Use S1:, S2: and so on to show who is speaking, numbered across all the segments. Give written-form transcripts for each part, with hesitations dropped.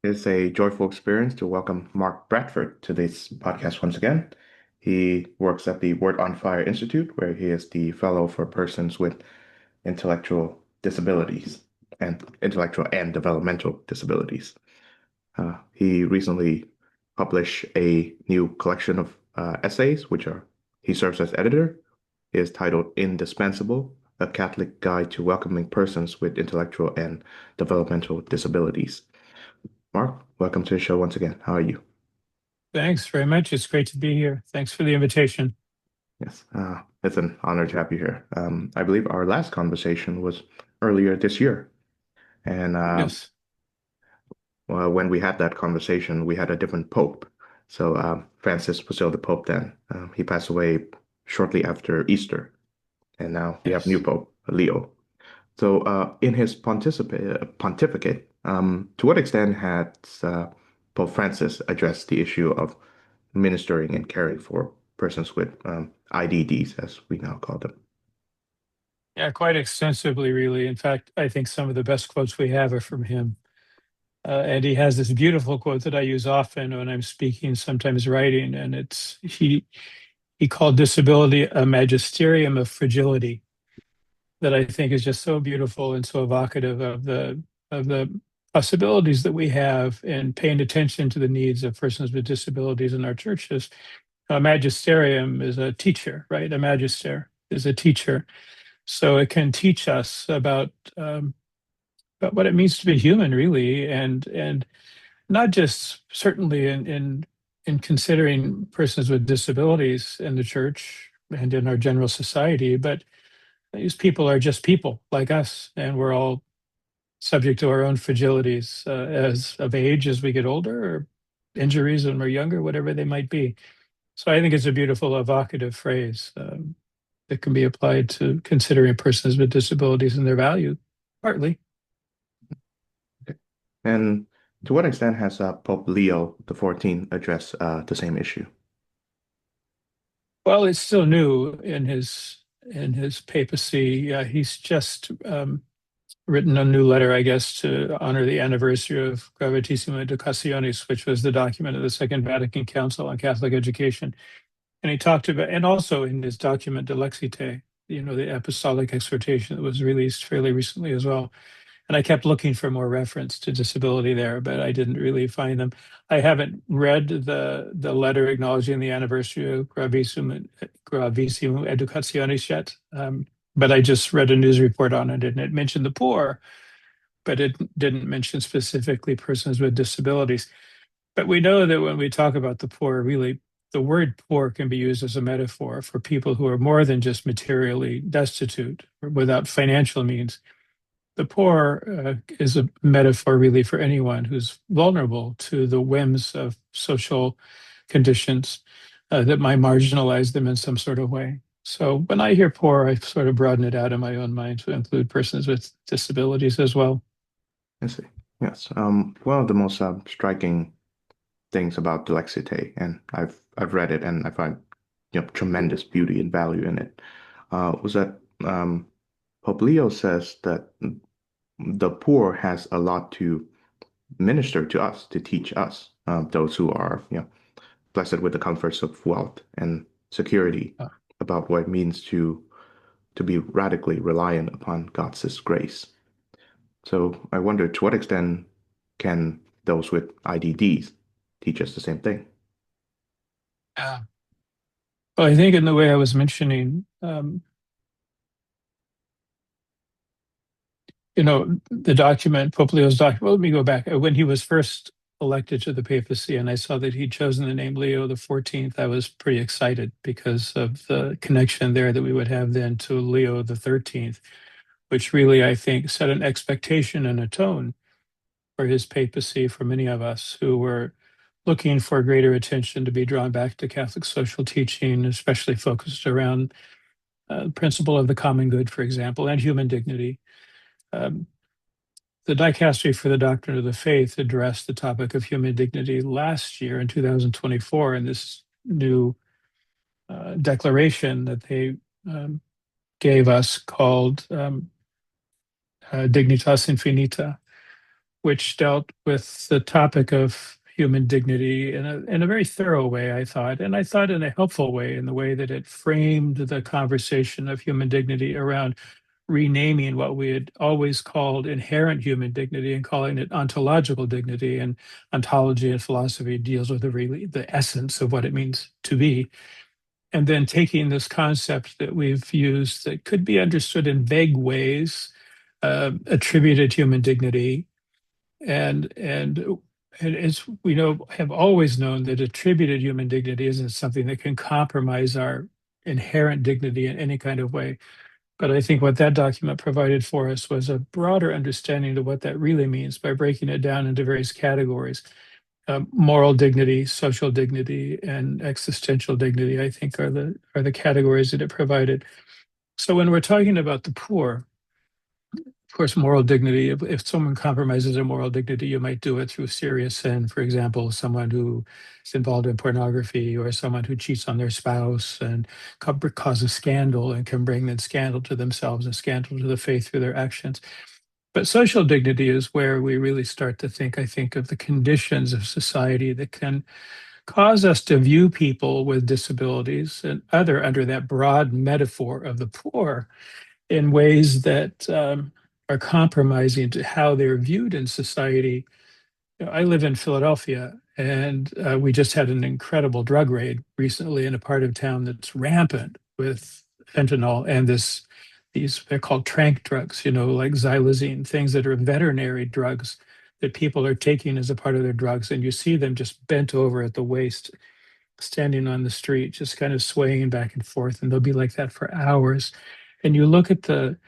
S1: It's a joyful experience to welcome Mark Bradford to this podcast once again. He works at the Word on Fire Institute, where he is the fellow for persons with intellectual disabilities and intellectual and developmental disabilities. He recently published a new collection of essays, he serves as editor. It is titled Indispensable, A Catholic Guide to Welcoming Persons with Intellectual and Developmental Disabilities. Mark, welcome to the show once again. How are you?
S2: Thanks very much. It's great to be here. Thanks for the invitation.
S1: Yes, it's an honor to have you here. I believe our last conversation was earlier this year, and
S2: Yes.
S1: well, when we had that conversation, we had a different pope. So Francis was still the pope then. He passed away shortly after Easter, and now we have new
S2: Yes.
S1: pope, Leo. So in his pontificate, to what extent had Pope Francis addressed the issue of ministering and caring for persons with IDDs, as we now call them?
S2: Yeah, quite extensively, really. In fact, I think some of the best quotes we have are from him. And he has this beautiful quote that I use often when I'm speaking, sometimes writing, and he called disability a magisterium of fragility, that I think is just so beautiful and so evocative of the possibilities that we have in paying attention to the needs of persons with disabilities in our churches. A magisterium is a teacher, right? A magister is a teacher. So it can teach us about what it means to be human, really, and not just certainly in considering persons with disabilities in the church and in our general society, but these people are just people like us, and we're all subject to our own fragilities as of age as we get older, or injuries when we're younger, whatever they might be. So I think it's a beautiful, evocative phrase that can be applied to considering persons with disabilities and their value, partly.
S1: And to what extent has Pope Leo the 14th addressed the same issue?
S2: Well, it's still new in his papacy. He's just written a new letter, I guess, to honor the anniversary of Gravitissima Educationis, which was the document of the Second Vatican Council on Catholic Education. And he talked about, and also in his document De Lexite, the apostolic exhortation that was released fairly recently as well. And I kept looking for more reference to disability there, but I didn't really find them. I haven't read the letter acknowledging the anniversary of Gravissimo Educationis yet, but I just read a news report on it, and it mentioned the poor, but it didn't mention specifically persons with disabilities. But we know that when we talk about the poor, really, the word poor can be used as a metaphor for people who are more than just materially destitute or without financial means. The poor is a metaphor really for anyone who's vulnerable to the whims of social conditions that might marginalize them in some sort of way. So when I hear poor, I sort of broaden it out in my own mind to include persons with disabilities as well.
S1: I see. Yes. One of the most striking things about De Lexite, and I've read it and I find tremendous beauty and value in it, was that Pope Leo says that the poor has a lot to minister to us, to teach us, those who are, blessed with the comforts of wealth and security,
S2: Uh,
S1: about what it means to be radically reliant upon God's grace. So I wonder to what extent can those with IDDs teach us the same thing?
S2: yeah. Well, I think in the way I was mentioning, the document, Pope Leo's document. Well, let me go back. When he was first elected to the papacy, and I saw that he'd chosen the name Leo the 14th, I was pretty excited because of the connection there that we would have then to Leo the 13th, which really, I think, set an expectation and a tone for his papacy for many of us who were looking for greater attention to be drawn back to Catholic social teaching, especially focused around the principle of the common good, for example, and human dignity. Um, The Dicastery for the Doctrine of the Faith addressed the topic of human dignity last year in 2024 in this new declaration that they um, gave us called Dignitas Infinita, which dealt with the topic of human dignity in a very thorough way, I thought, and I thought in a helpful way, in the way that it framed the conversation of human dignity around renaming what we had always called inherent human dignity and calling it ontological dignity. And ontology and philosophy deals with the essence of what it means to be. And then taking this concept that we've used that could be understood in vague ways, attributed human dignity, and as we know, have always known that attributed human dignity isn't something that can compromise our inherent dignity in any kind of way. But I think what that document provided for us was a broader understanding of what that really means by breaking it down into various categories. Moral dignity, social dignity, and existential dignity, I think, are the categories that it provided. So when we're talking about the poor, of course, moral dignity, if someone compromises their moral dignity, you might do it through serious sin. For example, someone who is involved in pornography or someone who cheats on their spouse and causes scandal and can bring in scandal to themselves and scandal to the faith through their actions. But social dignity is where we really start to think, I think, of the conditions of society that can cause us to view people with disabilities and other under that broad metaphor of the poor in ways that are compromising to how they're viewed in society. You know, I live in Philadelphia, and we just had an incredible drug raid recently in a part of town that's rampant with fentanyl and these they're called trank drugs, like xylazine, things that are veterinary drugs that people are taking as a part of their drugs, and you see them just bent over at the waist, standing on the street, just kind of swaying back and forth, and they'll be like that for hours. And you look at the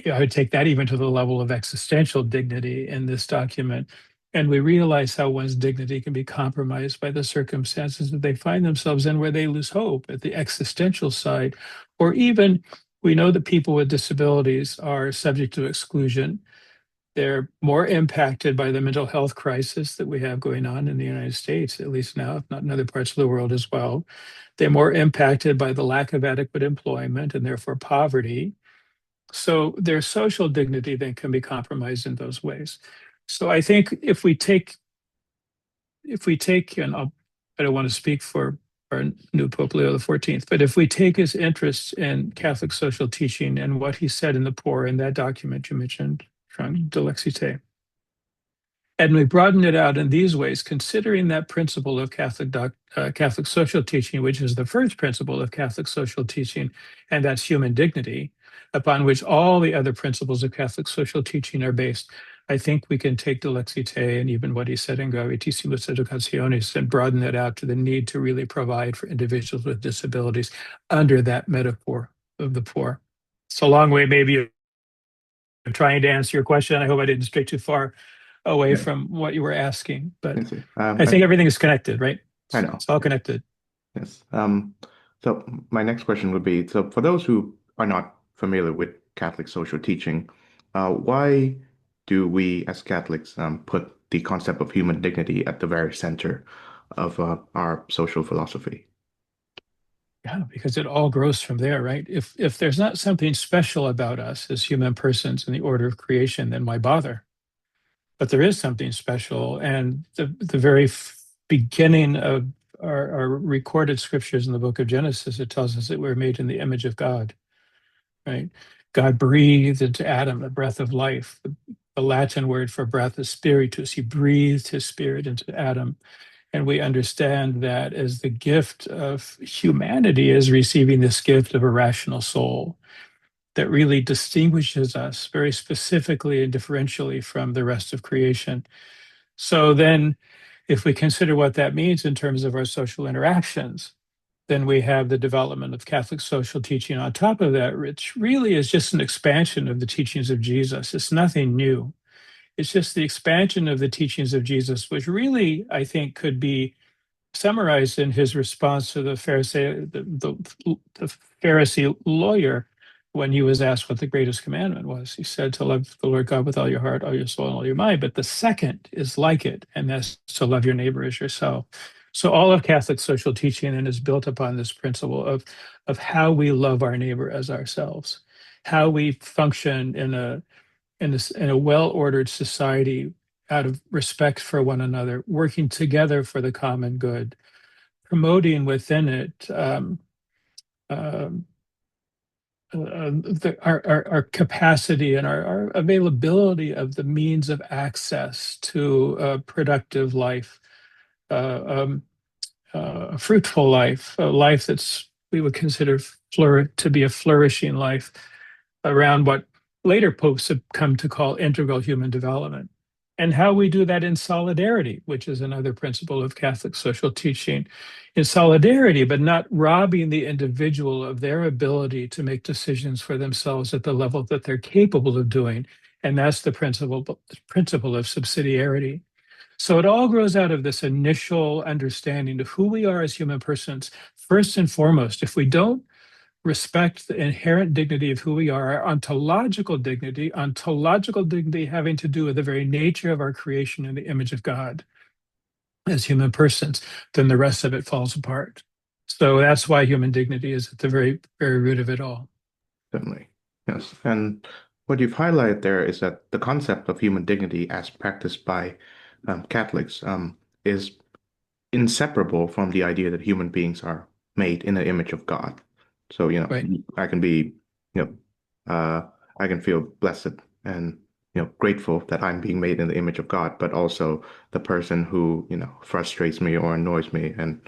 S2: I would take that even to the level of existential dignity in this document. And we realize how one's dignity can be compromised by the circumstances that they find themselves in, where they lose hope at the existential side. Or even we know that people with disabilities are subject to exclusion. They're more impacted by the mental health crisis that we have going on in the United States, at least now, if not in other parts of the world as well. They're more impacted by the lack of adequate employment and therefore poverty. So their social dignity then can be compromised in those ways. So I think if we take, and I don't want to speak for our new Pope Leo the 14th, but if we take his interest in Catholic social teaching and what he said in the poor in that document you mentioned from De Lexite, and we broaden it out in these ways, considering that principle of Catholic social teaching, which is the first principle of Catholic social teaching, and that's human dignity, upon which all the other principles of Catholic social teaching are based. I think we can take De Lexite and even what he said in Gravitissimus Educationis and broaden it out to the need to really provide for individuals with disabilities under that metaphor of the poor. It's a long way, maybe, of trying to answer your question. I hope I didn't stray too far away
S1: Yeah,
S2: from what you were asking, but
S1: I see.
S2: I think everything is connected, right?
S1: I know.
S2: It's all connected.
S1: Yes. So my next question would be, so for those who are not familiar with Catholic social teaching, why do we as Catholics put the concept of human dignity at the very center of our social philosophy?
S2: Yeah, because it all grows from there, right? If there's not something special about us as human persons in the order of creation, then why bother? But there is something special, and the very beginning of our recorded scriptures in the book of Genesis, it tells us that we're made in the image of God, right? God breathed into Adam a breath of life. The Latin word for breath is spiritus. He breathed his spirit into Adam. And we understand that as the gift of humanity is receiving this gift of a rational soul that really distinguishes us very specifically and differentially from the rest of creation. So then, if we consider what that means in terms of our social interactions, then we have the development of Catholic social teaching on top of that, which really is just an expansion of the teachings of Jesus. It's nothing new. It's just the expansion of the teachings of Jesus, which really, I think, could be summarized in his response to the Pharisee lawyer when he was asked what the greatest commandment was. He said to love the Lord God with all your heart, all your soul, and all your mind. But the second is like it, and that's to love your neighbor as yourself. So all of Catholic social teaching and is built upon this principle of how we love our neighbor as ourselves, how we function in in a well-ordered society out of respect for one another, working together for the common good, promoting within it um, our capacity and our availability of the means of access to a productive life, uh, um, a fruitful life, a life that's we would consider to be a flourishing life around what later popes have come to call integral human development. And how we do that in solidarity, which is another principle of Catholic social teaching, in solidarity, but not robbing the individual of their ability to make decisions for themselves at the level that they're capable of doing. And that's the principle of subsidiarity. So it all grows out of this initial understanding of who we are as human persons. First and foremost, if we don't respect the inherent dignity of who we are, our ontological dignity having to do with the very nature of our creation in the image of God as human persons, then the rest of it falls apart. So that's why human dignity is at the very, very root of it all.
S1: Certainly. Yes. And what you've highlighted there is that the concept of human dignity as practiced by Catholics is inseparable from the idea that human beings are made in the image of God. So,
S2: Right.
S1: I can be, you know, I can feel blessed and, grateful that I'm being made in the image of God, but also the person who, frustrates me or annoys me and,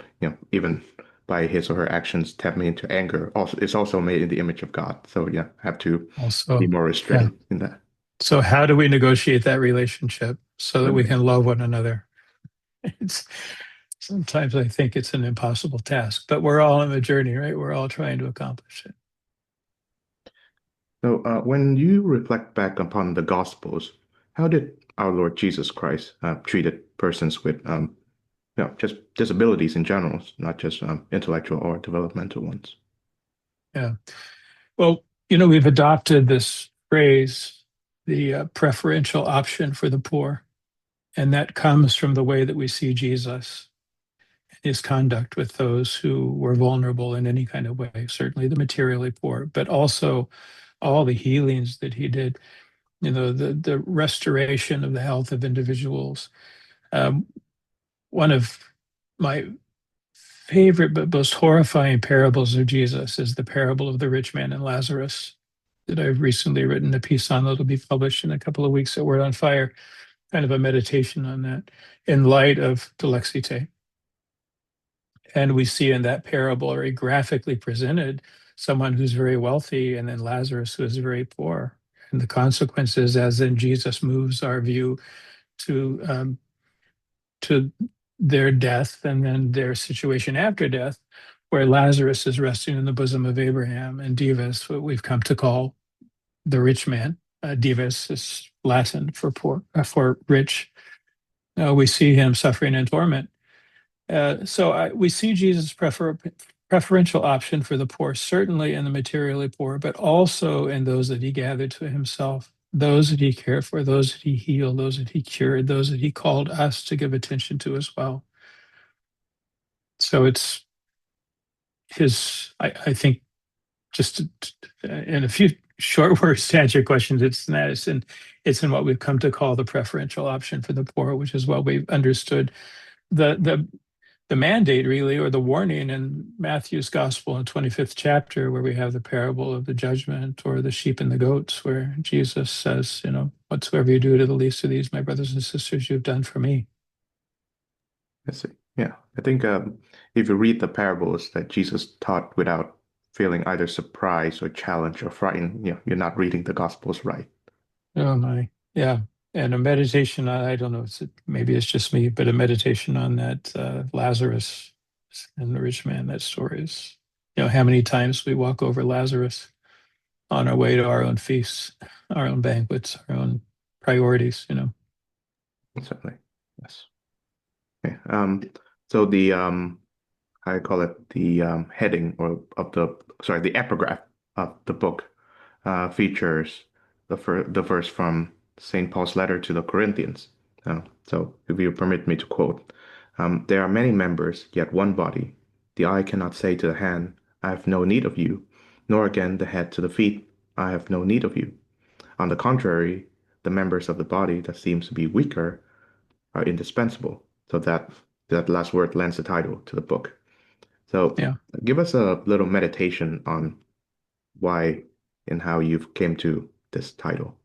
S1: even by his or her actions tap me into anger also is also made in the image of God. So, yeah, I have to be
S2: Also,
S1: more
S2: yeah.
S1: restrained in that.
S2: So how do we negotiate that relationship so that we
S1: Certainly.
S2: can love one another? It's sometimes I think it's an impossible task, but we're all on the journey, right? We're all trying to accomplish it.
S1: So, when you reflect back upon the Gospels, how did our Lord Jesus Christ treated persons with, just disabilities in general, not just intellectual or developmental ones?
S2: Yeah. Well, we've adopted this phrase, the preferential option for the poor, and that comes from the way that we see Jesus and his conduct with those who were vulnerable in any kind of way, certainly the materially poor, but also all the healings that he did, the restoration of the health of individuals. Um, One of my favorite but most horrifying parables of Jesus is the parable of the rich man and Lazarus that I've recently written a piece on that'll be published in a couple of weeks at Word on Fire, kind of a meditation on that in light of Dilexite. And we see in that parable very graphically presented someone who's very wealthy and then Lazarus who is very poor. And the consequences as then Jesus moves our view to to their death and then their situation after death, where Lazarus is resting in the bosom of Abraham, and Divus, what we've come to call the rich man. Divus is Latin for poor, for rich. We see him suffering in torment. We see Jesus' preferential option for the poor, certainly in the materially poor, but also in those that he gathered to himself, those that he cared for, those that he healed, those that he cured, those that he called us to give attention to as well. So it's I think, just in a few short words to answer your questions, it's in what we've come to call the preferential option for the poor, which is what we've understood the the mandate really, or the warning in Matthew's gospel in 25th chapter, where we have the parable of the judgment or the sheep and the goats, where Jesus says, whatsoever you do to the least of these, my brothers and sisters, you've done for me.
S1: I see. Yeah, I think if you read the parables that Jesus taught without feeling either surprised or challenged or frightened, you're not reading the Gospels right.
S2: Oh my, yeah. And a meditation on, I don't know, maybe it's just me, but a meditation on that Lazarus and the rich man, that story is, how many times we walk over Lazarus on our way to our own feasts, our own banquets, our own priorities.
S1: Certainly. Yes. Okay. So the I call it the heading or of the sorry, the epigraph of the book features the verse from St. Paul's letter to the Corinthians. So if you permit me to quote, there are many members, yet one body. The eye cannot say to the hand, I have no need of you, nor again the head to the feet, I have no need of you. On the contrary, the members of the body that seems to be weaker are indispensable. So that last word lends the title to the book. So
S2: Yeah.
S1: give us a little meditation on why and how you've came to this title.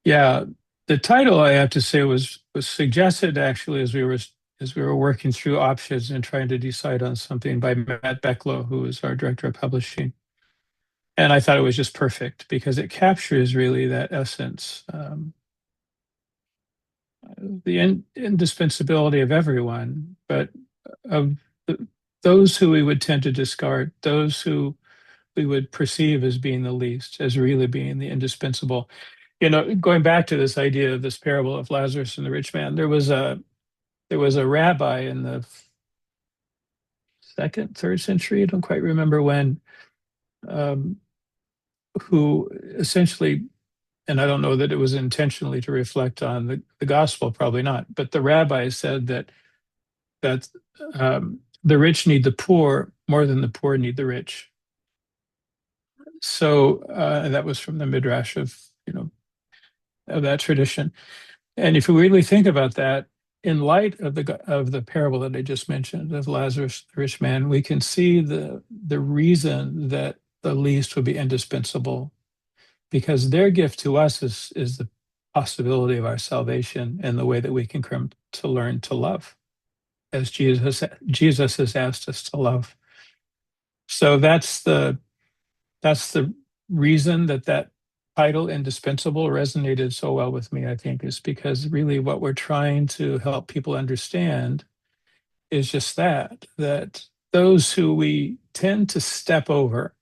S2: Yeah. The title, I have to say, was suggested actually as we were working through options and trying to decide on something by Matt Becklow, who is our director of publishing. And I thought it was just perfect because it captures really that essence, the indispensability of everyone, but of those who we would tend to discard, those who we would perceive as being the least, as really being the indispensable. Going back to this idea of this parable of Lazarus and the rich man, there was a rabbi in the second, third century, I don't quite remember when, um, who essentially, and I don't know that it was intentionally to reflect on the gospel, probably not, but the rabbi said that the rich need the poor more than the poor need the rich. So that was from the midrash of that tradition. And if we really think about that, in light of the parable that I just mentioned of Lazarus, the rich man, we can see the reason that the least would be indispensable, because their gift to us is the possibility of our salvation and the way that we can come to learn to love, as Jesus has asked us to love. So that's the reason that title indispensable resonated so well with me, I think, is because really what we're trying to help people understand is just that those who we tend to step over,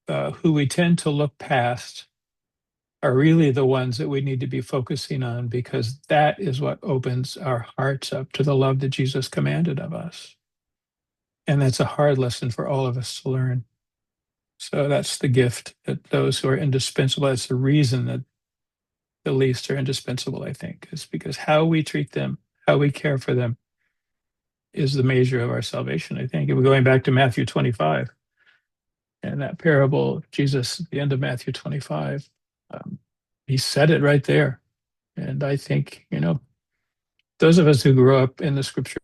S2: who we tend to look past, are really the ones that we need to be focusing on, because that is what opens our hearts up to the love that Jesus commanded of us. And that's a hard lesson for all of us to learn. So that's the gift, that those who are indispensable, that's the reason that the least are indispensable, I think, is because how we treat them, how we care for them is the measure of our salvation, I think. And we're going back to Matthew 25 and that parable, Jesus, at the end of Matthew 25, he said it right there. And I think, those of us who grew up in the scripture,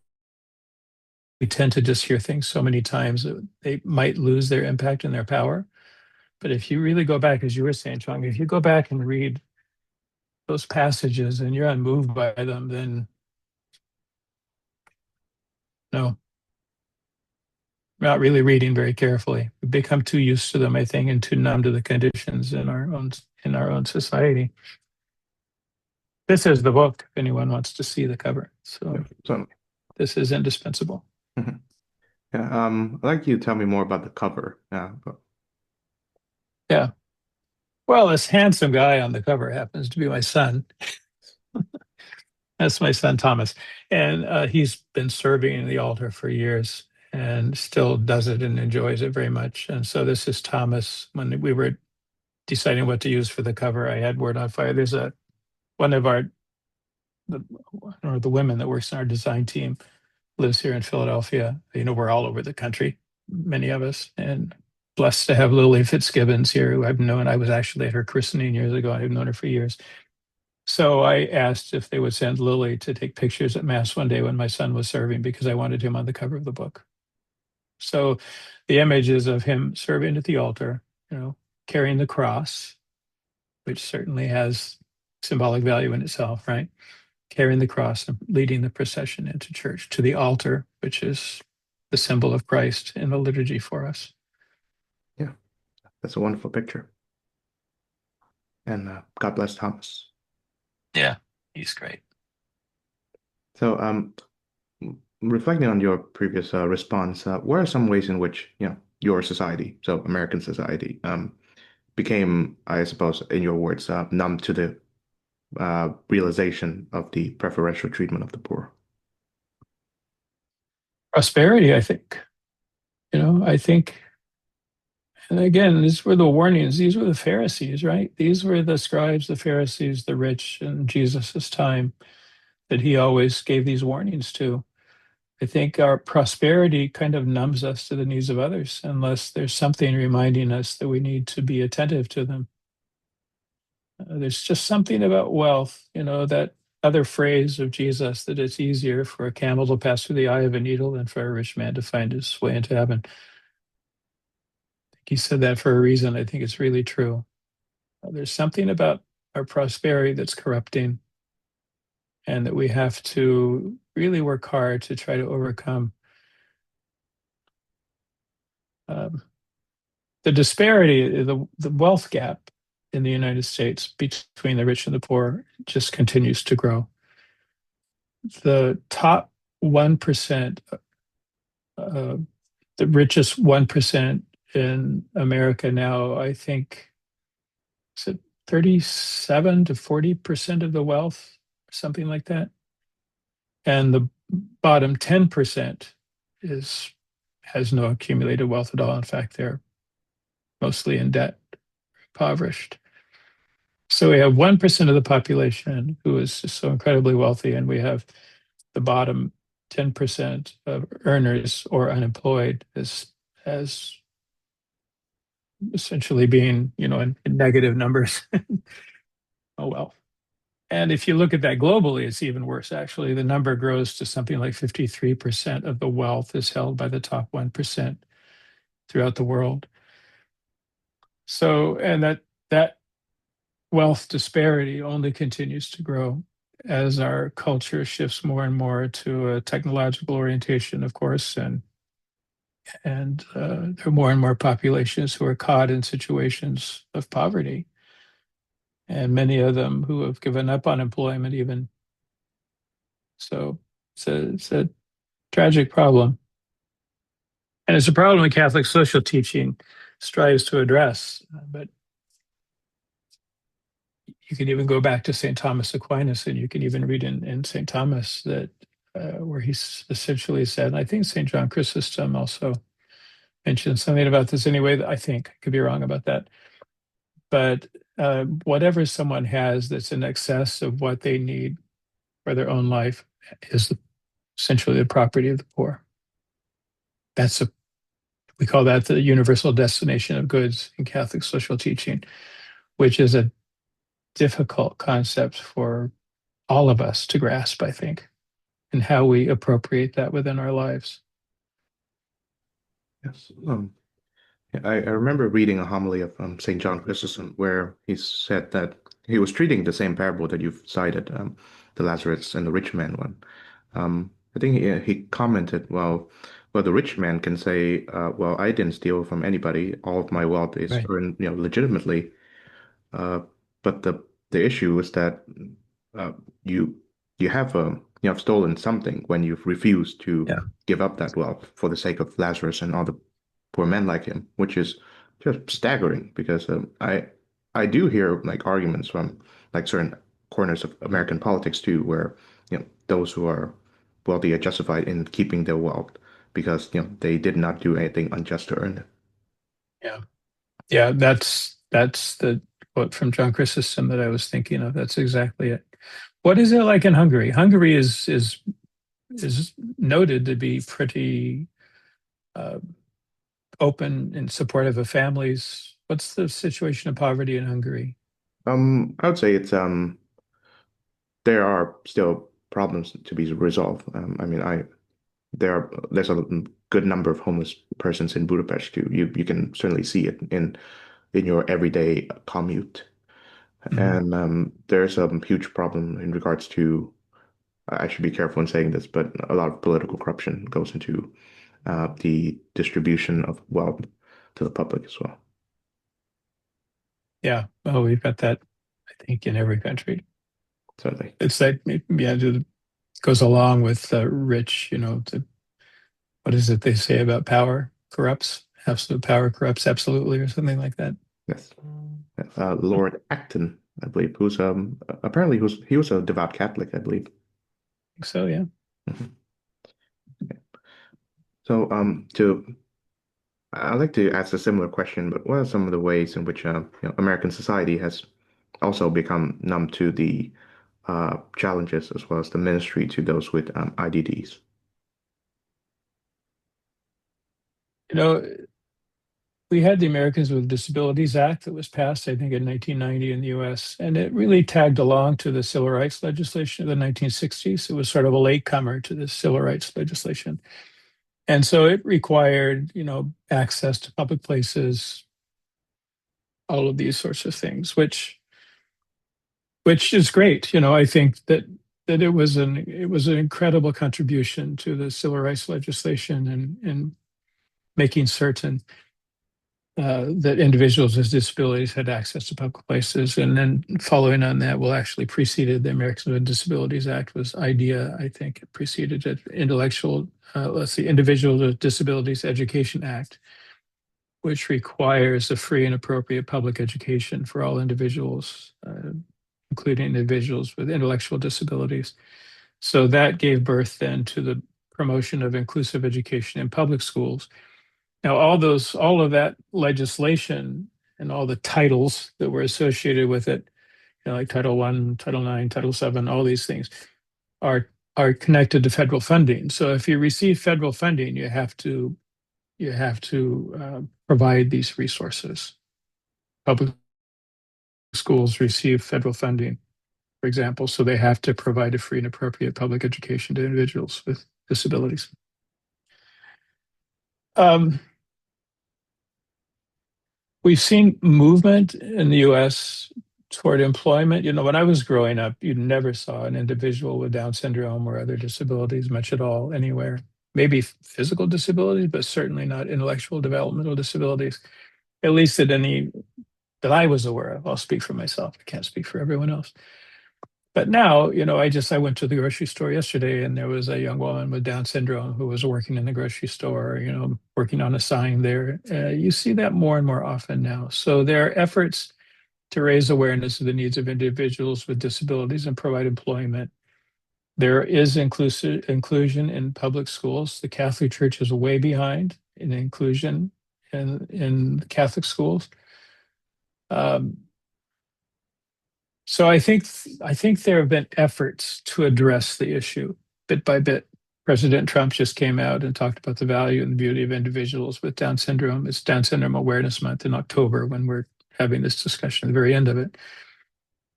S2: we tend to just hear things so many times that they might lose their impact and their power. But if you really go back, as you were saying, Chong, if you go back and read those passages and you're unmoved by them, then no, not really reading very carefully. We become too used to them, I think, and too numb to the conditions in our own society. This is the book, if anyone wants to see the cover.
S1: Yeah,
S2: So
S1: certainly.
S2: this is indispensable.
S1: Mhm. Yeah, I'd like you to tell me more about the cover.
S2: Yeah. Well, this handsome guy on the cover happens to be my son. That's my son, Thomas. And he's been serving in the altar for years and still does it and enjoys it very much. And so this is Thomas. When we were deciding what to use for the cover, I had Word on Fire. There's one of the, or the women that works in our design team lives here in Philadelphia. We're all over the country, many of us, and blessed to have Lily Fitzgibbons here, who I've known. I was actually at her christening years ago. I've known her for years. So I asked if they would send Lily to take pictures at Mass one day when my son was serving, because I wanted him on the cover of the book. So the image is of him serving at the altar, carrying the cross, which certainly has symbolic value in itself, right? Carrying the cross and leading the procession into church to the altar, which is the symbol of Christ in the liturgy for us.
S1: Yeah, that's a wonderful picture. And God bless Thomas.
S2: Yeah, he's great.
S1: So, reflecting on your previous response, what are some ways in which, your society, so American society, became, I suppose, in your words, numb to the realization of the preferential treatment of the poor?
S2: Prosperity, I think. I think, and again, these were the warnings. These were the Pharisees, right? These were the scribes, the Pharisees, the rich in Jesus's time, that he always gave these warnings to. I think our prosperity kind of numbs us to the needs of others unless there's something reminding us that we need to be attentive to them. There's just something about wealth, that other phrase of Jesus that it's easier for a camel to pass through the eye of a needle than for a rich man to find his way into heaven. He said that for a reason. I think it's really true. There's something about our prosperity that's corrupting, and that we have to really work hard to try to overcome. Um, the disparity, the wealth gap in the United States between the rich and the poor just continues to grow. The top 1%, uh, the richest 1% in America now, I think, is it 37 to 40% of the wealth, something like that. And the bottom 10% is has no accumulated wealth at all. In fact, they're mostly in debt, impoverished. So we have 1% of the population who is just so incredibly wealthy, and we have the bottom 10% of earners or unemployed as essentially being, in negative numbers. Oh well. And if you look at that globally, it's even worse, actually. The number grows to something like 53% of the wealth is held by the top 1% throughout the world. So, and that wealth disparity only continues to grow as our culture shifts more and more to a technological orientation, of course, and there are more and more populations who are caught in situations of poverty, and many of them who have given up on employment even. So it's a tragic problem, and it's a problem that Catholic social teaching strives to address. But you can even go back to St. Thomas Aquinas, and you can even read in St. Thomas that where he essentially said, and I think St. John Chrysostom also mentioned something about this anyway. I think I could be wrong about that, but whatever someone has that's in excess of what they need for their own life is essentially the property of the poor. That's we call that the universal destination of goods in Catholic social teaching, which is a difficult concept for all of us to grasp, I think, and how we appropriate that within our lives.
S1: Yes. Yeah, I remember reading a homily of St. John Chrysostom where he said that he was treating the same parable that you've cited, the Lazarus and the rich man one. I think he commented, well, the rich man can say, well, I didn't steal from anybody. All of my wealth is
S2: Right.
S1: earned, legitimately. Uh, but the issue is that uh, you you have stolen something when you've refused to
S2: Yeah.
S1: give up that wealth for the sake of Lazarus and all the poor men like him, which is just staggering because I do hear like arguments from like certain corners of American politics too, where those who are wealthy are justified in keeping their wealth because they did not do anything unjust to earn it.
S2: Yeah. Yeah. That's the quote from John Chrysostom that I was thinking of. That's exactly it. What is it like in Hungary? Hungary is noted to be pretty uh, open and supportive of families. What's the situation of poverty in Hungary?
S1: I would say it's there are still problems to be resolved. I mean, there's a good number of homeless persons in Budapest too. You can certainly see it in your everyday commute.
S2: Mhm.
S1: And there's a huge problem in regards to, I should be careful in saying this, but a lot of political corruption goes into the distribution of wealth to the public as well.
S2: Yeah. Oh, we've got that, I think, in every country.
S1: Certainly.
S2: It's like, yeah, it goes along with the rich, what is it they say about power corrupts? Absolute power corrupts absolutely, or something like that.
S1: Yes. Lord Acton, I believe, who's apparently he was a devout Catholic, I believe.
S2: So, yeah.
S1: Mhm. So to I'd like to ask a similar question, but what are some of the ways in which American society has also become numb to the challenges as well as the ministry to those with IDDs?
S2: You know, we had the Americans with Disabilities Act that was passed, I think, in 1990 in the US, and it really tagged along to the civil rights legislation of the 1960s. It was sort of a latecomer to the civil rights legislation. And so it required, access to public places, all of these sorts of things, which is great. I think that it was an incredible contribution to the civil rights legislation and making certain that individuals with disabilities had access to public places. And then following on that, well, actually preceded the Americans with Disabilities Act was IDEA, I think. It preceded it, Individuals with Disabilities Education Act, which requires a free and appropriate public education for all individuals, including individuals with intellectual disabilities. So that gave birth then to the promotion of inclusive education in public schools. Now, all of that legislation and all the titles that were associated with it, like Title One, Title Nine, Title Seven, all these things are are connected to federal funding. So if you receive federal funding, you have to provide these resources. Public schools receive federal funding, for example, so they have to provide a free and appropriate public education to individuals with disabilities. Um, we've seen movement in the US toward employment. When I was growing up, you never saw an individual with Down syndrome or other disabilities much at all anywhere. Maybe physical disabilities, but certainly not intellectual developmental disabilities, at least at any that I was aware of. I'll speak for myself. I can't speak for everyone else. But now, I went to the grocery store yesterday and there was a young woman with Down syndrome who was working in the grocery store, working on a sign there. You see that more and more often now. So there are efforts to raise awareness of the needs of individuals with disabilities and provide employment. There is inclusion in public schools. The Catholic Church is way behind in inclusion in Catholic schools. Um, So I think there have been efforts to address the issue bit by bit. President Trump just came out and talked about the value and the beauty of individuals with Down syndrome. It's Down Syndrome Awareness Month in October when we're having this discussion at the very end of it.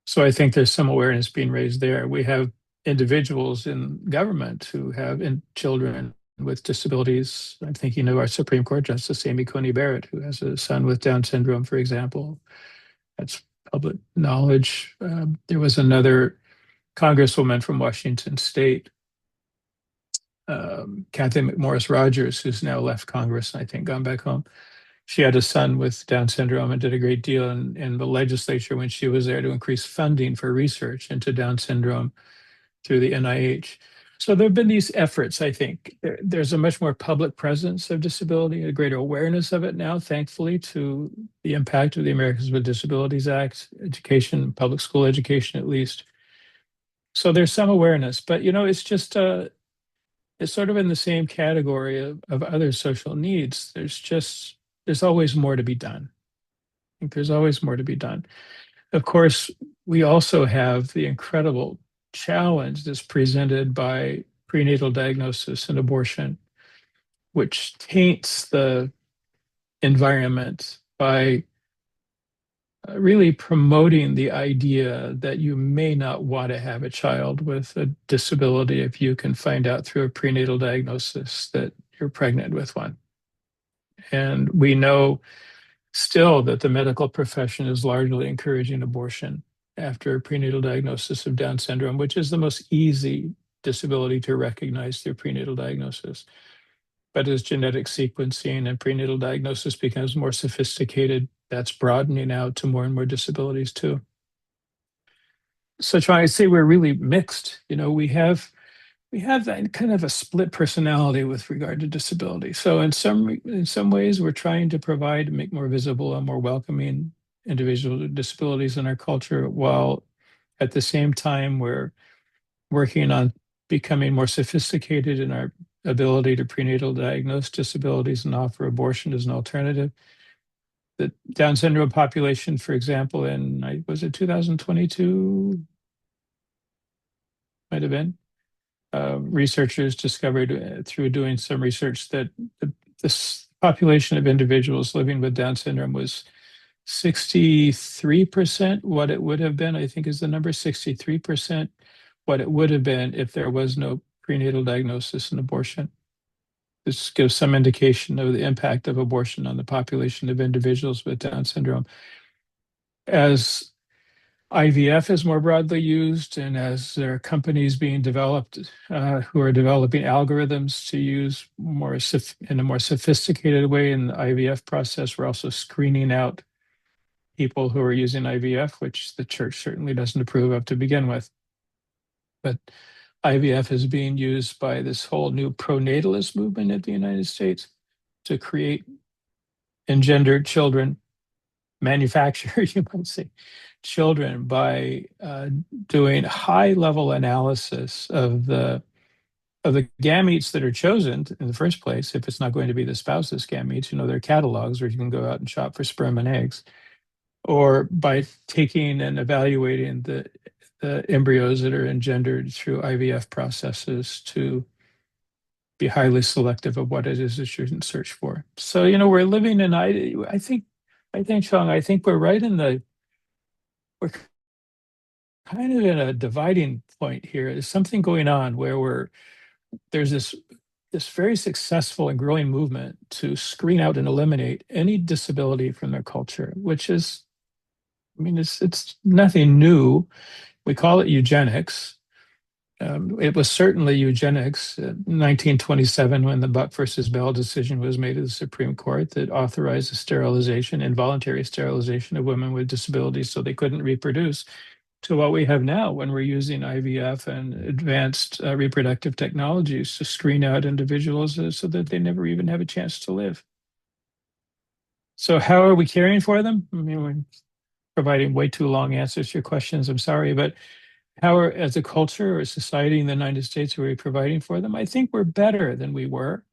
S2: So I think there's some awareness being raised there. We have individuals in government who have children with disabilities. I'm thinking of our Supreme Court Justice Amy Coney Barrett, who has a son with Down syndrome, for example. That's public knowledge. There was another congresswoman from Washington State, Kathy McMorris Rogers, who's now left Congress and I think gone back home. She had a son with Down syndrome and did a great deal in the legislature when she was there to increase funding for research into Down syndrome through the NIH. So there have been these efforts, I think. There's a much more public presence of disability, a greater awareness of it now, thankfully, to the impact of the Americans with Disabilities Act, education, public school education at least. So there's some awareness, but it's sort of in the same category of other social needs. There's always more to be done. I think there's always more to be done. Of course, we also have the incredible challenge that's presented by prenatal diagnosis and abortion, which taints the environment by really promoting the idea that you may not want to have a child with a disability if you can find out through a prenatal diagnosis that you're pregnant with one. And we know still that the medical profession is largely encouraging abortion after a prenatal diagnosis of Down syndrome, which is the most easy disability to recognize through prenatal diagnosis. But as genetic sequencing and prenatal diagnosis becomes more sophisticated, that's broadening out to more and more disabilities too. So trying to say we're really mixed. We have that kind of a split personality with regard to disability. So in some ways, we're trying to provide and make more visible and more welcoming individuals with disabilities in our culture, while at the same time we're working on becoming more sophisticated in our ability to prenatal diagnose disabilities and offer abortion as an alternative. The Down syndrome population, for example, was it 2022? Might have been. Researchers discovered through doing some research that this population of individuals living with Down syndrome was 63% what it would have been, I think is the number, 63% what it would have been if there was no prenatal diagnosis and abortion. This gives some indication of the impact of abortion on the population of individuals with Down syndrome. As IVF is more broadly used, and as there are companies being developed who are developing algorithms to use in a more sophisticated way in the IVF process, we're also screening out people who are using IVF, which the church certainly doesn't approve of to begin with. But IVF is being used by this whole new pronatalist movement in the United States to create engendered children, manufacture, you might say, children by doing high level analysis of the gametes that are chosen in the first place. If it's not going to be the spouse's gametes, there are catalogs where you can go out and shop for sperm and eggs, or by taking and evaluating the embryos that are engendered through IVF processes to be highly selective of what it is that you can search for. So, we're living in, I think, Sean, I think we're kind of in a dividing point here. There's something going on where there's this very successful and growing movement to screen out and eliminate any disability from their culture, which is, it's nothing new. We call it eugenics. It was certainly eugenics in 1927 when the Buck versus Bell decision was made at the Supreme Court that authorized the sterilization, involuntary sterilization of women with disabilities so they couldn't reproduce, to what we have now when we're using IVF and advanced reproductive technologies to screen out individuals so that they never even have a chance to live. So how are we caring for them? We're providing way too long answers to your questions. I'm sorry, but as a culture or a society in the United States, are we providing for them? I think we're better than we were.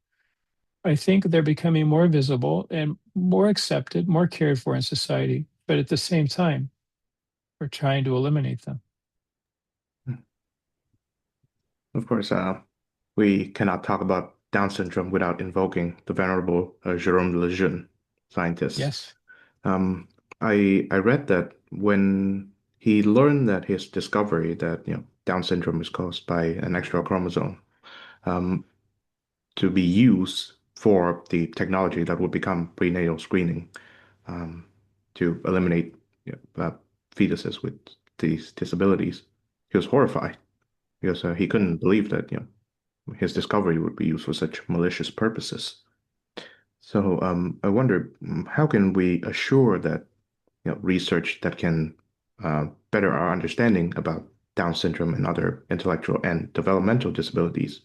S2: I think they're becoming more visible and more accepted, more cared for in society. But at the same time, we're trying to eliminate them.
S1: Of course, we cannot talk about Down syndrome without invoking the venerable Jerome Lejeune, scientist.
S2: Yes.
S1: Um, I read that when he learned that his discovery that Down syndrome is caused by an extra chromosome, um, to be used for the technology that would become prenatal screening, um, to eliminate fetuses with these disabilities, he was horrified because he couldn't believe that his discovery would be used for such malicious purposes. So I wonder, how can we assure that research that can better our understanding about Down syndrome and other intellectual and developmental disabilities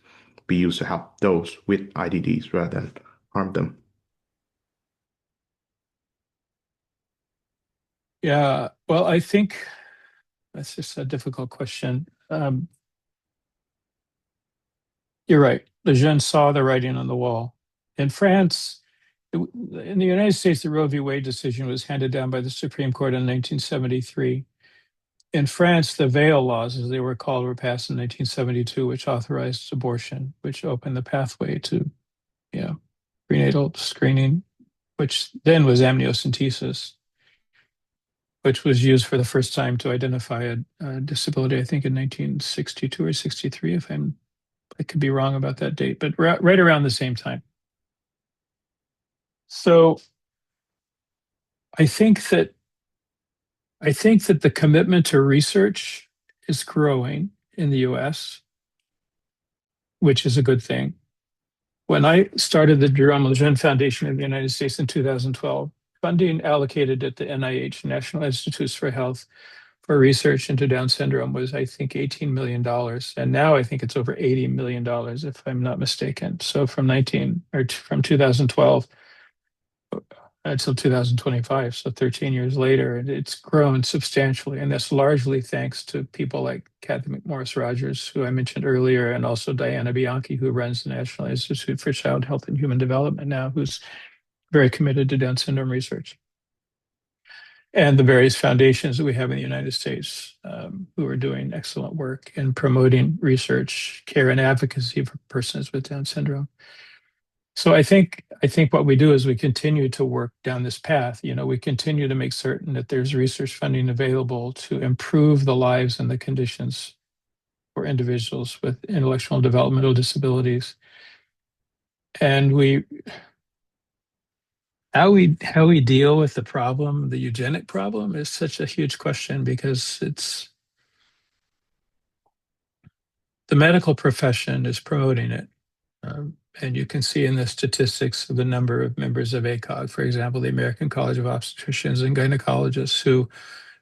S1: be used to help those with IDDs rather than harm them?
S2: Yeah, well, I think that's just a difficult question. You're right. Lejeune saw the writing on the wall. In France, in the United States, the Roe v. Wade decision was handed down by the Supreme Court in 1973. In France, the Veil laws, as they were called, were passed in 1972, which authorized abortion, which opened the pathway to, prenatal screening, which then was amniocentesis, which was used for the first time to identify a disability, I think in 1962 or 63, I could be wrong about that date, but right around the same time. So I think that the commitment to research is growing in the US, which is a good thing. When I started the Jerome Lejeune Foundation of the United States in 2012, funding allocated at the NIH, National Institutes for Health, for research into Down syndrome was, I think, $18 million. And now I think it's over $80 million, if I'm not mistaken. So from 2012 until 2025, so 13 years later, it's grown substantially. And that's largely thanks to people like Kathy McMorris Rogers, who I mentioned earlier, and also Diana Bianchi, who runs the National Institute for Child Health and Human Development now, who's very committed to Down syndrome research. And the various foundations that we have in the United States who are doing excellent work in promoting research, care, and advocacy for persons with Down syndrome. So I think what we do is we continue to work down this path. We continue to make certain that there's research funding available to improve the lives and the conditions for individuals with intellectual and developmental disabilities. And how we deal with the problem, the eugenic problem, is such a huge question because it's the medical profession is promoting it. And you can see in the statistics of the number of members of ACOG, for example, the American College of Obstetricians and Gynecologists, who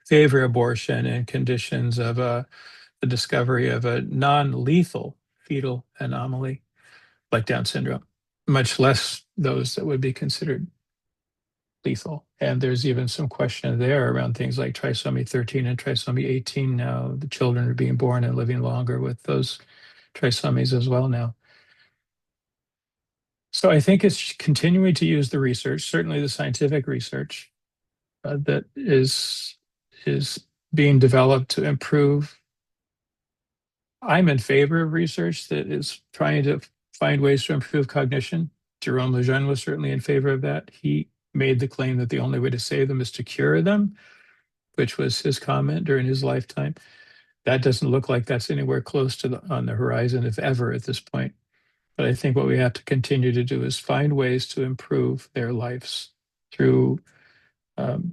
S2: favor abortion in conditions of the discovery of a non-lethal fetal anomaly like Down syndrome, much less those that would be considered lethal. And there's even some question there around things like trisomy 13 and trisomy 18 now. The children are being born and living longer with those trisomies as well now. So I think it's continuing to use the research, certainly the scientific research that is being developed to improve. I'm in favor of research that is trying to find ways to improve cognition. Jerome Lejeune was certainly in favor of that. He made the claim that the only way to save them is to cure them, which was his comment during his lifetime. That doesn't look like that's anywhere close to on the horizon, if ever, at this point. But I think what we have to continue to do is find ways to improve their lives through um,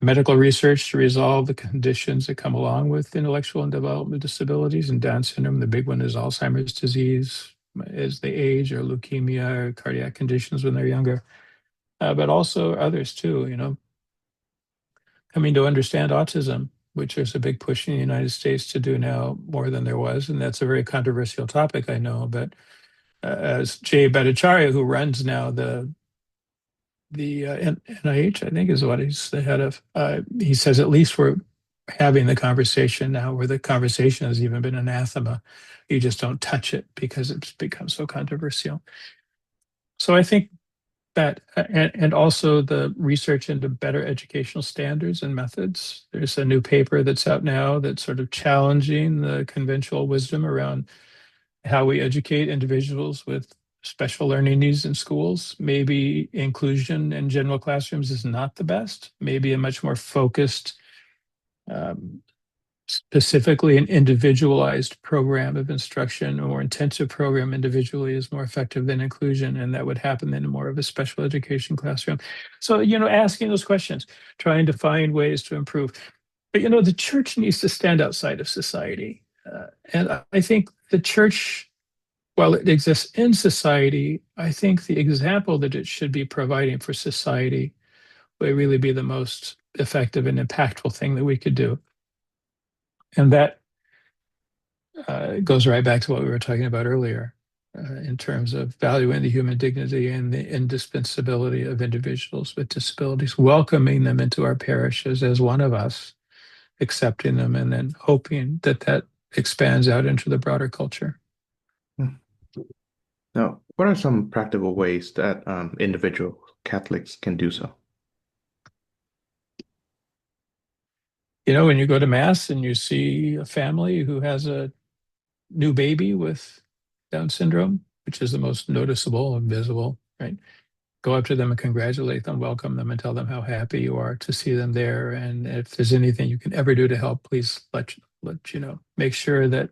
S2: medical research to resolve the conditions that come along with intellectual and developmental disabilities. And Down syndrome, the big one is Alzheimer's disease as they age, or leukemia, or cardiac conditions when they're younger, but also others too, coming to understand autism, which there's a big push in the United States to do now more than there was. And that's a very controversial topic, I know, but as Jay Bhattacharya, who runs now the NIH, I think is what he's the head of. He says at least we're having the conversation now, where the conversation has even been anathema. You just don't touch it because it's become so controversial. So I think that, and also the research into better educational standards and methods. There's a new paper that's out now that's sort of challenging the conventional wisdom around how we educate individuals with special learning needs in schools. Maybe inclusion in general classrooms is not the best. Maybe a much more focused, um, specifically an individualized program of instruction or intensive program individually is more effective than inclusion. And that would happen in more of a special education classroom. So, asking those questions, trying to find ways to improve. But, the church needs to stand outside of society. And I think the church, while it exists in society, I think the example that it should be providing for society would really be the most effective and impactful thing that we could do. And that goes right back to what we were talking about earlier in terms of valuing the human dignity and the indispensability of individuals with disabilities, welcoming them into our parishes as one of us, accepting them, and then hoping that that expands out into the broader culture.
S1: Hmm. Now, what are some practical ways that individual Catholics can do so?
S2: When you go to Mass and you see a family who has a new baby with Down syndrome, which is the most noticeable and visible, right? Go up to them and congratulate them, welcome them, and tell them how happy you are to see them there. And if there's anything you can ever do to help, please let you know. Make sure that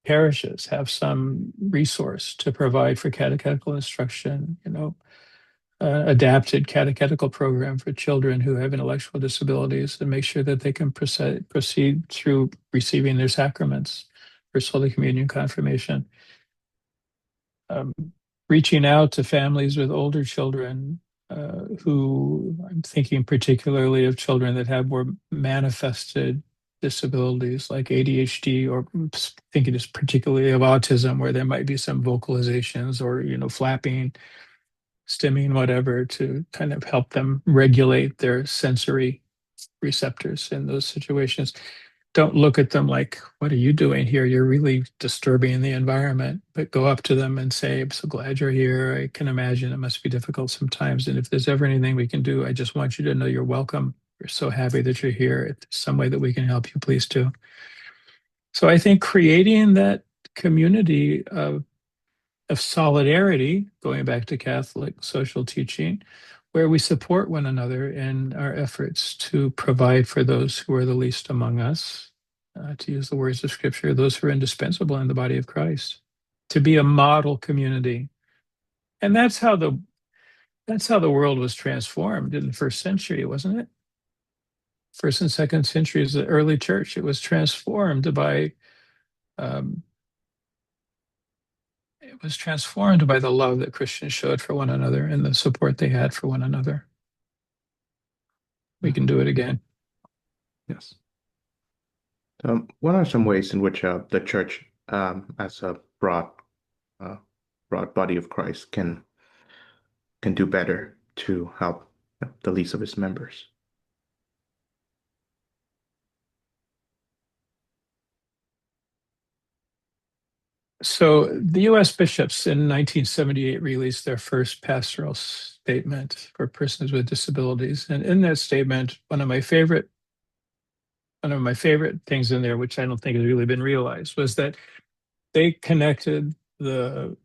S2: parishes have some resource to provide for catechetical instruction, adapted catechetical program for children who have intellectual disabilities, and make sure that they can proceed through receiving their sacraments, First Holy Communion, confirmation. Um, Reaching out to families with older children, who I'm thinking particularly of children that have more manifested disabilities like ADHD, or thinking just particularly of autism, where there might be some vocalizations or, flapping, stimming, whatever, to kind of help them regulate their sensory receptors in those situations. Don't look at them like, what are you doing here? You're really disturbing the environment. But go up to them and say, I'm so glad you're here. I can imagine it must be difficult sometimes. And if there's ever anything we can do, I just want you to know you're welcome. We're so happy that you're here. If there's some way that we can help you, please do. So I think creating that community of of solidarity, going back to Catholic social teaching, where we support one another in our efforts to provide for those who are the least among us, to use the words of Scripture, those who are indispensable in the body of Christ, to be a model community. And that's how the world was transformed in the first century, wasn't it? First and second centuries, the early church, it was transformed by um, it was transformed by the love that Christians showed for one another and the support they had for one another. We
S1: Mhm.
S2: can do it again.
S1: Yes. What are some ways in which the church, as a uh, broad body of Christ, can do better to help the least of its members?
S2: So the US bishops in 1978 released their first pastoral statement for persons with disabilities. And in that statement, one of my favorite things in there, which I don't think has really been realized, was that they connected the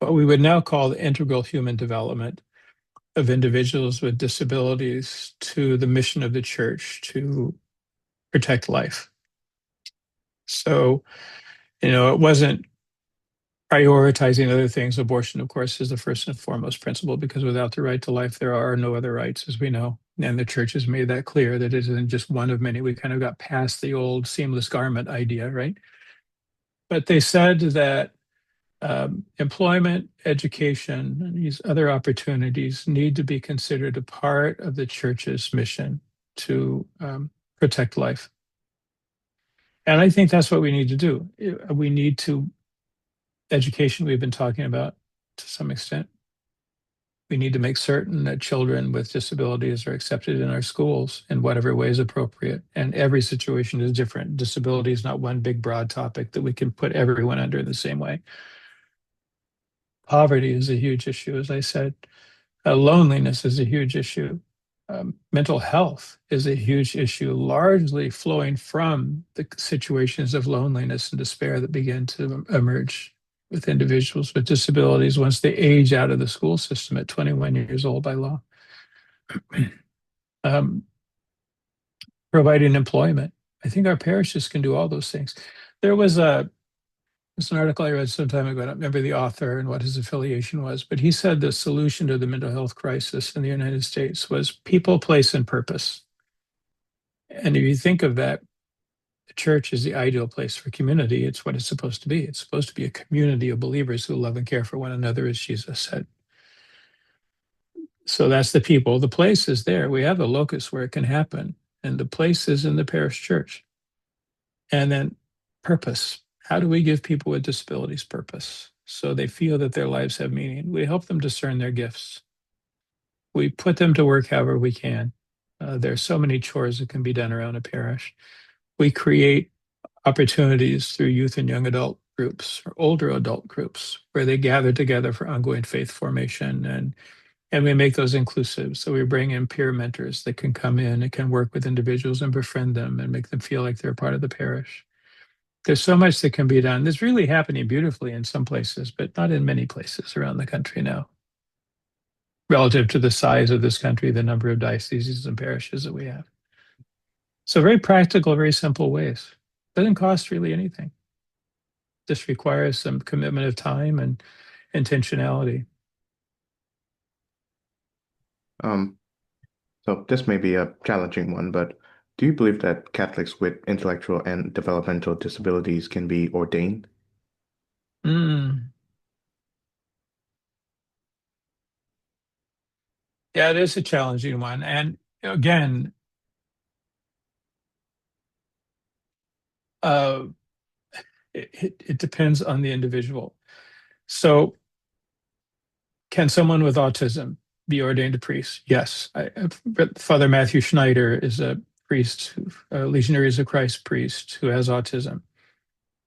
S2: what we would now call the integral human development of individuals with disabilities to the mission of the church to protect life. So, it wasn't prioritizing other things. Abortion, of course, is the first and foremost principle because without the right to life, there are no other rights, as we know. And the church has made that clear that it isn't just one of many. We kind of got past the old seamless garment idea, right? But they said that employment, education, and these other opportunities need to be considered a part of the church's mission to protect life. And I think that's what we need to do. We need to, education we've been talking about to some extent. We need to make certain that children with disabilities are accepted in our schools in whatever way is appropriate. And every situation is different. Disability is not one big, broad topic that we can put everyone under the same way. Poverty is a huge issue, as I said. Loneliness is a huge issue. Mental health is a huge issue, largely flowing from the situations of loneliness and despair that begin to emerge with individuals with disabilities once they age out of the school system at 21 years old by law. Um, Providing employment. I think our parishes can do all those things. There was an article I read some time ago. I don't remember the author and what his affiliation was, but he said the solution to the mental health crisis in the United States was people, place, and purpose. And if you think of that, the church is the ideal place for community. It's what it's supposed to be. It's supposed to be a community of believers who love and care for one another, as Jesus said. So that's the people. The place is there. We have a locus where it can happen. And the place is in the parish church. And then purpose. How do we give people with disabilities purpose so they feel that their lives have meaning? We help them discern their gifts. We put them to work however we can. There's so many chores that can be done around a parish. We create opportunities through youth and young adult groups or older adult groups where they gather together for ongoing faith formation and we make those inclusive. So we bring in peer mentors that can come in and can work with individuals and befriend them and make them feel like they're part of the parish. There's so much that can be done. It's really happening beautifully in some places, but not in many places around the country now, relative to the size of this country, the number of dioceses and parishes that we have. So very practical, very simple ways. Doesn't cost really anything. Just requires some commitment of time and intentionality.
S1: Um, so this may be a challenging one, but do you believe that Catholics with intellectual and developmental disabilities can be ordained?
S2: Mm. Yeah, it is a challenging one. And again, uh, it depends on the individual. So, can someone with autism be ordained a priest? Yes. Father Matthew Schneider is a priest, Legionaries of Christ priest who has autism,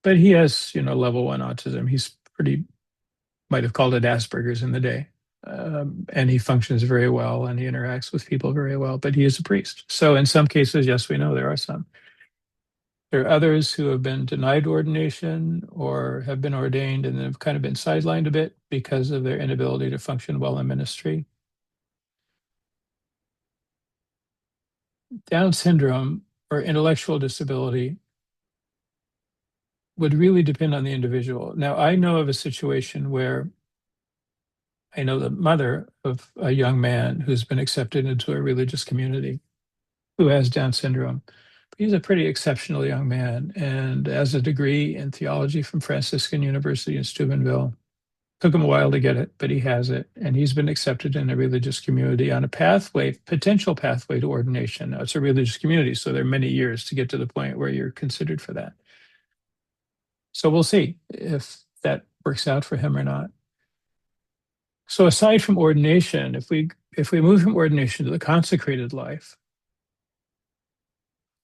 S2: but he has, level one autism. He's pretty, might have called it Asperger's in the day. And he functions very well and he interacts with people very well, but he is a priest. So in some cases, yes, we know there are some. There are others who have been denied ordination or have been ordained and have kind of been sidelined a bit because of their inability to function well in ministry. Down syndrome or intellectual disability would really depend on the individual. Now, I know of a situation where I know the mother of a young man who's been accepted into a religious community who has Down syndrome. He's a pretty exceptional young man and has a degree in theology from Franciscan University in Steubenville. Took him a while to get it, but he has it. And he's been accepted in a religious community on a pathway, potential pathway to ordination. Now, it's a religious community, so there are many years to get to the point where you're considered for that. So we'll see if that works out for him or not. So aside from ordination, if we move from ordination to the consecrated life,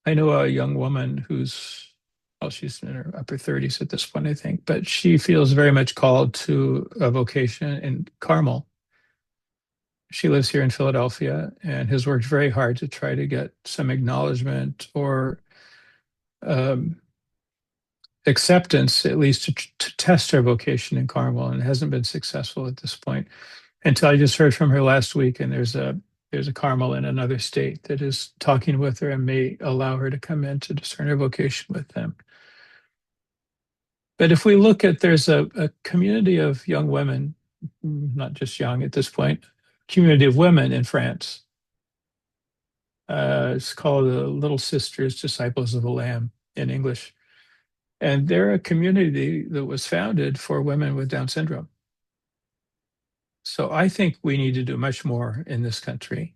S2: I know a young woman who's, well, she's in her upper 30s at this point, I think, but she feels very much called to a vocation in Carmel. She lives here in Philadelphia and has worked very hard to try to get some acknowledgement or um, acceptance, at least to test her vocation in Carmel, and hasn't been successful at this point. Until I just heard from her last week, and there's a Carmel in another state that is talking with her and may allow her to come in to discern her vocation with them. But if we look at, there's a community of young women, not just young at this point, community of women in France. It's called the Little Sisters Disciples of the Lamb in English. And they're a community that was founded for women with Down syndrome. So I think we need to do much more in this country,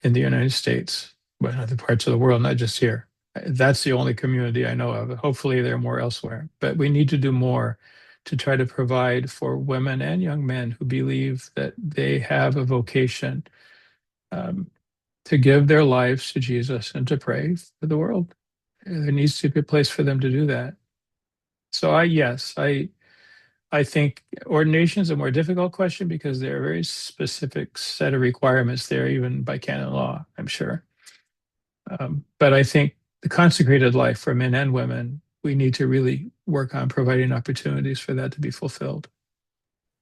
S2: in the United States, but in other parts of the world, not just here. That's the only community I know of. Hopefully, there are more elsewhere. But we need to do more to try to provide for women and young men who believe that they have a vocation um, to give their lives to Jesus and to pray for the world. There needs to be a place for them to do that. So yes, I think ordination is a more difficult question because there are a very specific set of requirements there, even by canon law, I'm sure. But I think the consecrated life for men and women, we need to really work on providing opportunities for that to be fulfilled.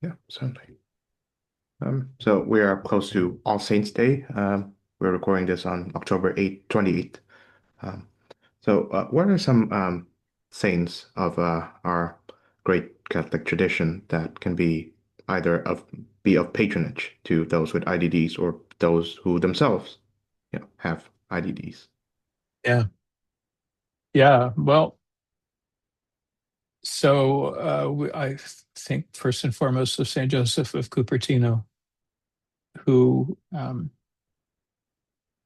S1: Yeah, certainly. So we are close to All Saints Day. We're recording this on October 28th. Um, what are some saints of our great Catholic tradition that can be either be of patronage to those with IDDs or those who themselves, have IDDs?
S2: Yeah. Yeah. Well, so I think first and foremost of St. Joseph of Cupertino, who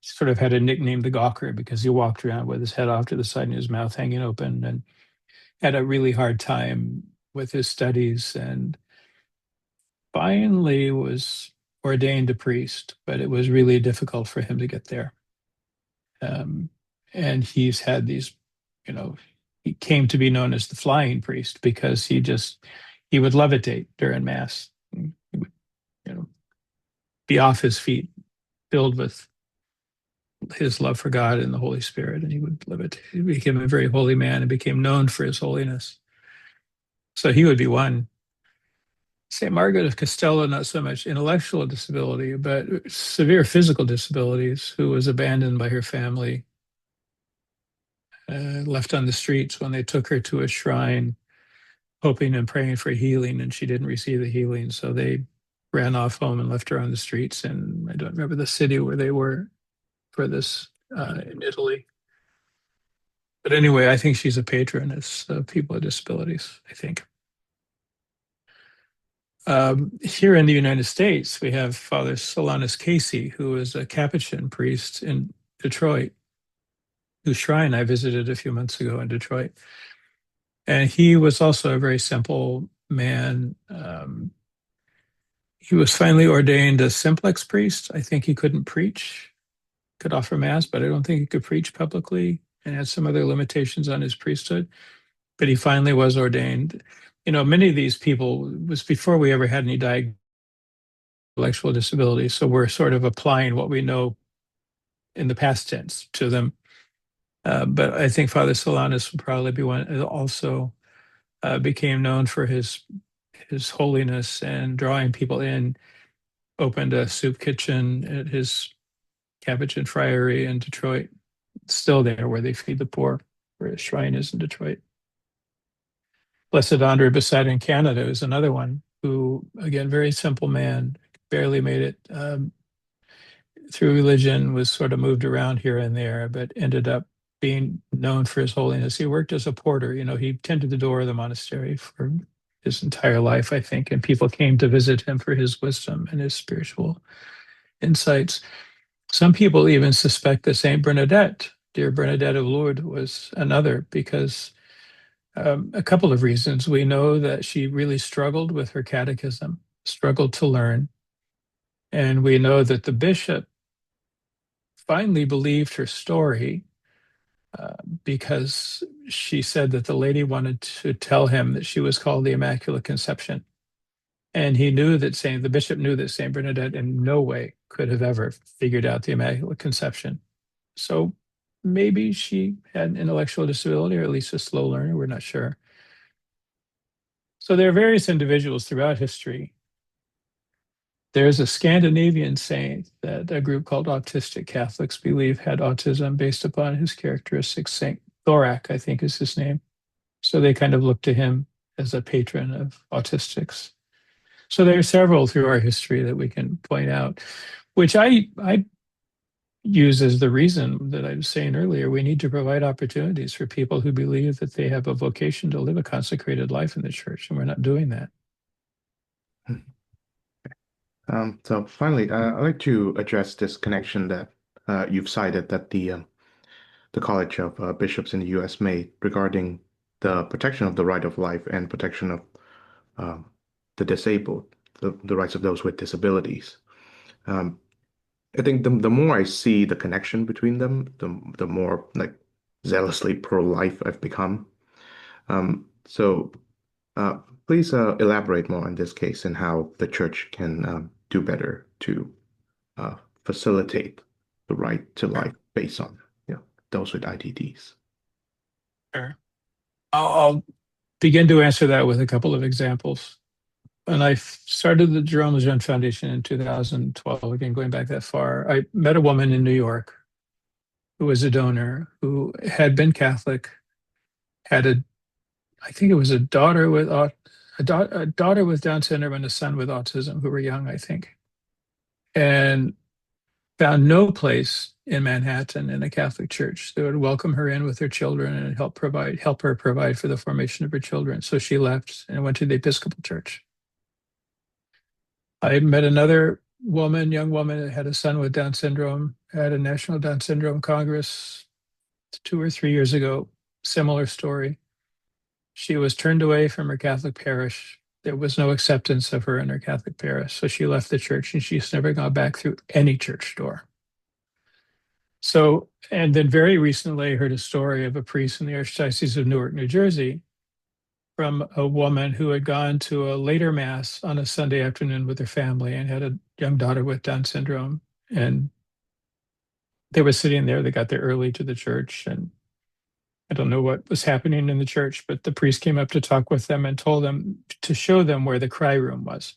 S2: sort of had a nickname, the Gawker, because he walked around with his head off to the side and his mouth hanging open and had a really hard time with his studies and finally was ordained a priest, but it was really difficult for him to get there. Um, and he's had these, you know, he came to be known as the flying priest because he would levitate during mass. He would, you know, be off his feet, filled with his love for God and the Holy Spirit, and he would levitate. He became a very holy man and became known for his holiness. So he would be one. St. Margaret of Castello, not so much intellectual disability, but severe physical disabilities, who was abandoned by her family, left on the streets when they took her to a shrine, hoping and praying for healing, and she didn't receive the healing. So they ran off home and left her on the streets. And I don't remember the city where they were for this in Italy. But anyway, I think she's a patroness of people with disabilities, I think. Here in the United States, we have Father Solanus Casey, who is a Capuchin priest in Detroit, whose shrine I visited a few months ago in Detroit. And he was also a very simple man. He was finally ordained a simplex priest. I think he couldn't preach, could offer mass, but I don't think he could preach publicly and had some other limitations on his priesthood. But he finally was ordained. You know, many of these people was before we ever had any intellectual disabilities. So we're sort of applying what we know in the past tense to them. But I think Father Solanus would probably be one. Also became known for his holiness and drawing people in. Opened a soup kitchen at his Capuchin Friary in Detroit. It's still there where they feed the poor, where his shrine is in Detroit. Blessed Andre Bessette in Canada is another one who, again, very simple man, barely made it through religion, was sort of moved around here and there, but ended up being known for his holiness. He worked as a porter. He tended the door of the monastery for his entire life, I think, and people came to visit him for his wisdom and his spiritual insights. Some people even suspect that Saint Bernadette, dear Bernadette of Lourdes, was another because a couple of reasons. We know that she really struggled with her catechism, struggled to learn. And we know that the bishop finally believed her story uh, because she said that the lady wanted to tell him that she was called the Immaculate Conception. And the bishop knew that Saint Bernadette in no way could have ever figured out the Immaculate Conception. So maybe she had an intellectual disability or at least a slow learner. We're not sure. So there are various individuals throughout history. There's a Scandinavian saint that a group called Autistic Catholics believe had autism based upon his characteristics. Saint Thorak, I think, is his name. So they kind of look to him as a patron of autistics. So there are several through our history that we can point out, which I use as the reason that I was saying earlier. We need to provide opportunities for people who believe that they have a vocation to live a consecrated life in the church, and we're not doing that.
S1: So finally, I'd like to address this connection that you've cited that the College of Bishops in the U.S. made regarding the protection of the right of life and protection of um, the disabled, the rights of those with disabilities. Um, I think the more I see the connection between them, the more like zealously pro-life I've become. So uh, please elaborate more on this case and how the church can do better to uh, facilitate the right to life based on those with IDDs.
S2: Sure. I'll begin to answer that with a couple of examples. When I started the Jerome Lejeune Foundation in 2012, again, going back that far, I met a woman in New York who was a donor who had been Catholic, had I think it was a daughter with a daughter with Down syndrome and a son with autism who were young, I think, and found no place in Manhattan in a Catholic church that would welcome her in with her children and help her provide for the formation of her children. So she left and went to the Episcopal Church. I met another young woman that had a son with Down syndrome at a National Down Syndrome Congress 2 or 3 years ago. Similar story. She was turned away from her Catholic parish. There was no acceptance of her in her Catholic parish. So she left the church and she's never gone back through any church door. So, and then very recently, I heard a story of a priest in the Archdiocese of Newark, New Jersey, from a woman who had gone to a later mass on a Sunday afternoon with her family and had a young daughter with Down syndrome. And they were sitting there, they got there early to the church. And I don't know what was happening in the church, but the priest came up to talk with them and told them to show them where the cry room was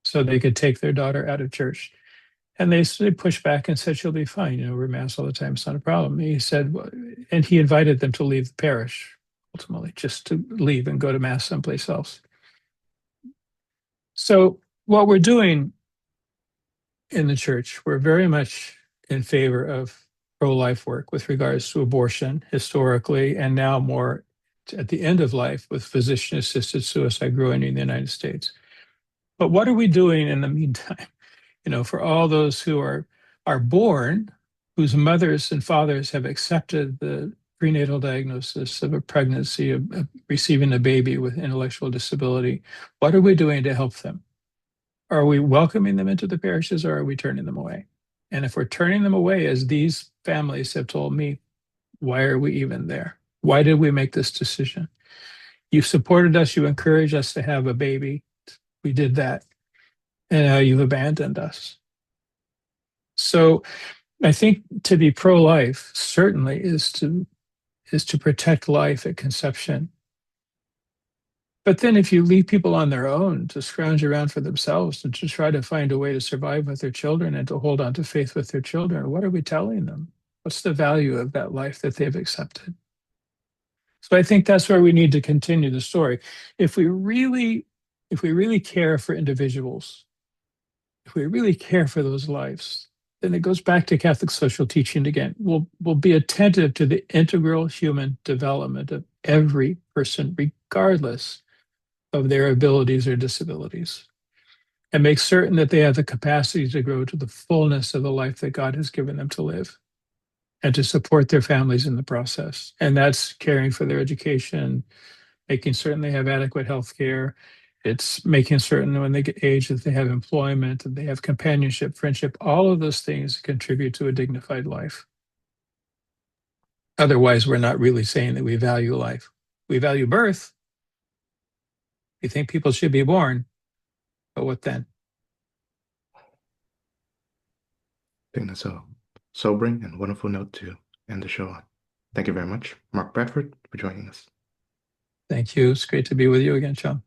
S2: so they could take their daughter out of church. And they pushed back and said, she'll be fine. We're mass all the time. It's not a problem. He said, and he invited them to leave the parish, ultimately, just to leave and go to mass someplace else. So what we're doing in the church, we're very much in favor of pro-life work with regards to abortion historically, and now more at the end of life with physician-assisted suicide growing in the United States. But what are we doing in the meantime? For all those who are born, whose mothers and fathers have accepted the prenatal diagnosis of a pregnancy, of receiving a baby with intellectual disability, what are we doing to help them? Are we welcoming them into the parishes or are we turning them away? And if we're turning them away, as these families have told me, why are we even there? Why did we make this decision? You supported us, you encouraged us to have a baby. We did that. And now you've abandoned us. So I think to be pro-life certainly is to is to protect life at conception. But then if you leave people on their own to scrounge around for themselves and to try to find a way to survive with their children and to hold on to faith with their children, what are we telling them? What's the value of that life that they've accepted? So I think that's where we need to continue the story. If we really, if we really care for individuals, if we really care for those lives, then it goes back to Catholic social teaching again. We'll be attentive to the integral human development of every person, regardless of their abilities or disabilities, and make certain that they have the capacity to grow to the fullness of the life that God has given them to live and to support their families in the process. And that's caring for their education, making certain they have adequate health care. It's making certain when they get age that they have employment, that they have companionship, friendship, all of those things contribute to a dignified life. Otherwise, we're not really saying that we value life. We value birth. We think people should be born, but what then?
S1: I think that's a sobering and wonderful note to end the show on. Thank you very much, Mark Bradford, for joining us.
S2: Thank you. It's great to be with you again, Sean.